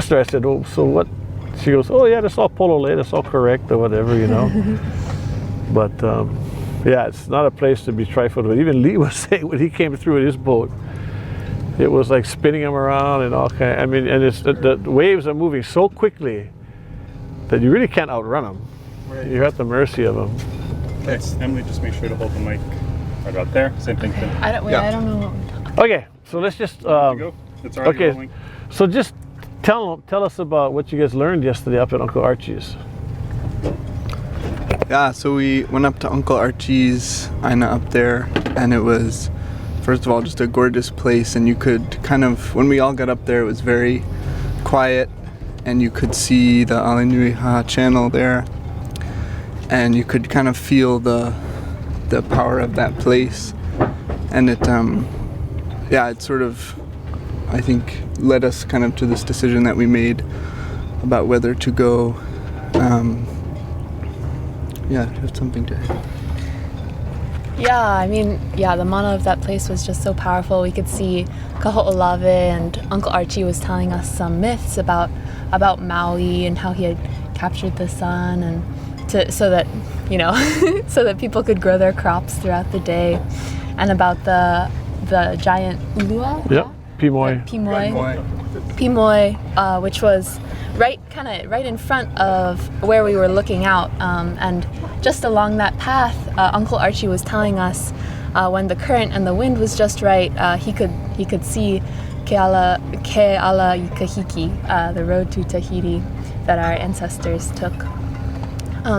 asked her, I said, oh, so what? She goes, oh yeah, that's all polole, that's all correct or whatever, you know. But yeah, it's not a place to be trifled with. Even Lee was saying when he came through with his boat, it was like spinning him around and all kind. I mean, and it's the waves are moving so quickly that you really can't outrun them. Right. You're at the mercy of them. Okay, Emily, just make sure to hold the mic right about there. Same thing. I don't know what we're talking about. Okay, so let's just. Go. It's already okay, rolling. so just tell us about what you guys learned yesterday up at Uncle Archie's. Yeah, so we went up to Uncle Archie's, Ina up there, and it was, first of all, just a gorgeous place, and you could kind of, when we all got up there, it was very quiet, and you could see the Alenuiha channel there, and you could kind of feel the power of that place, and it, yeah, it sort of, I think, led us kind of to this decision that we made about whether to go. Yeah, do you have something to add? Yeah, I mean, yeah, the mana of that place was just so powerful. We could see Hōkūleʻa, and Uncle Archie was telling us some myths about Maui and how he had captured the sun, and so that, you know, so that people could grow their crops throughout the day, and about the giant ulua. Yep, Pimoi. Pimoi, which was right in front of where we were looking out, and just along that path, Uncle Archie was telling us when the current and the wind was just right, he could see Keala Ikahiki, the road to Tahiti that our ancestors took.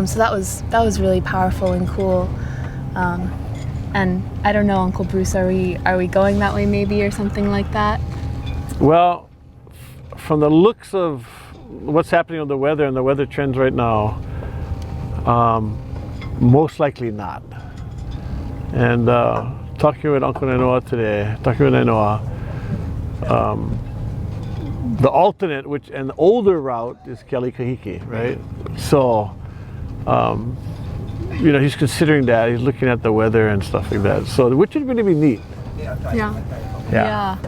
So that was really powerful and cool. And I don't know, Uncle Bruce, are we going that way maybe or something like that? Well, from the looks of what's happening with the weather and the weather trends right now, most likely not. And talking with Uncle Nainoa today, the alternate, and the older route is Kealikahiki, right? So, you know, he's considering that. He's looking at the weather and stuff like that. So, which would really be neat. Yeah.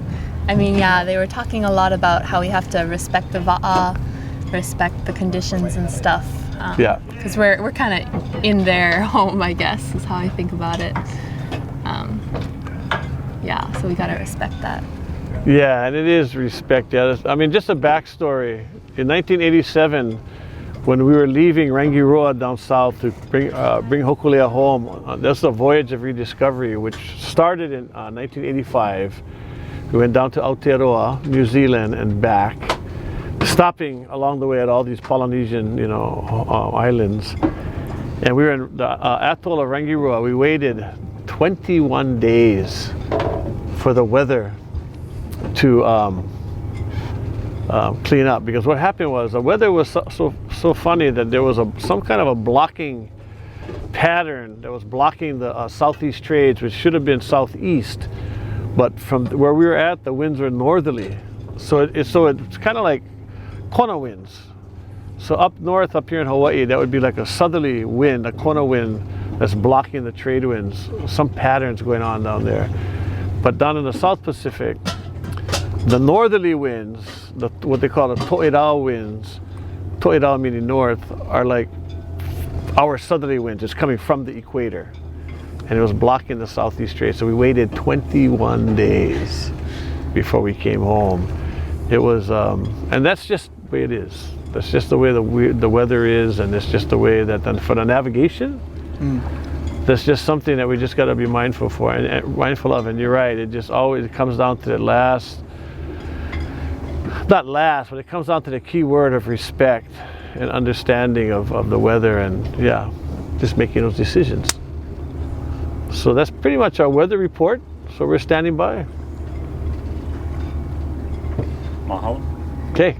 I mean, yeah, they were talking a lot about how we have to respect the va'a, respect the conditions and stuff. Yeah. Because we're kind of in their home, I guess, is how I think about it. Yeah, so we got to respect that. Yeah, and it is respect. Yeah, I mean, just a backstory. In 1987, when we were leaving Rangiroa down south to bring Hōkūleʻa home, that's the voyage of rediscovery, which started in 1985. We went down to Aotearoa, New Zealand, and back, stopping along the way at all these Polynesian, you know, islands. And we were in the atoll of Rangiroa. We waited 21 days for the weather to clean up, because what happened was the weather was so funny that there was some kind of a blocking pattern that was blocking the southeast trades, which should have been southeast. But from where we were at, the winds were northerly. So it's kind of like kona winds. So up north, up here in Hawaii, that would be like a southerly wind, a kona wind that's blocking the trade winds. Some patterns going on down there. But down in the South Pacific, the northerly winds, what they call the to'irau winds, to'irau meaning north, are like our southerly winds. It's coming from the equator. And it was blocking the southeast trade. So we waited 21 days before we came home. It was, and that's just the way it is. That's just the way the weather is, and it's just the way that then for the navigation, that's just something that we just got to be mindful of. And you're right, it just always comes down to the not last, but it comes down to the key word of respect and understanding of the weather, and yeah, just making those decisions. So that's pretty much our weather report. So we're standing by. Mahalo. Okay.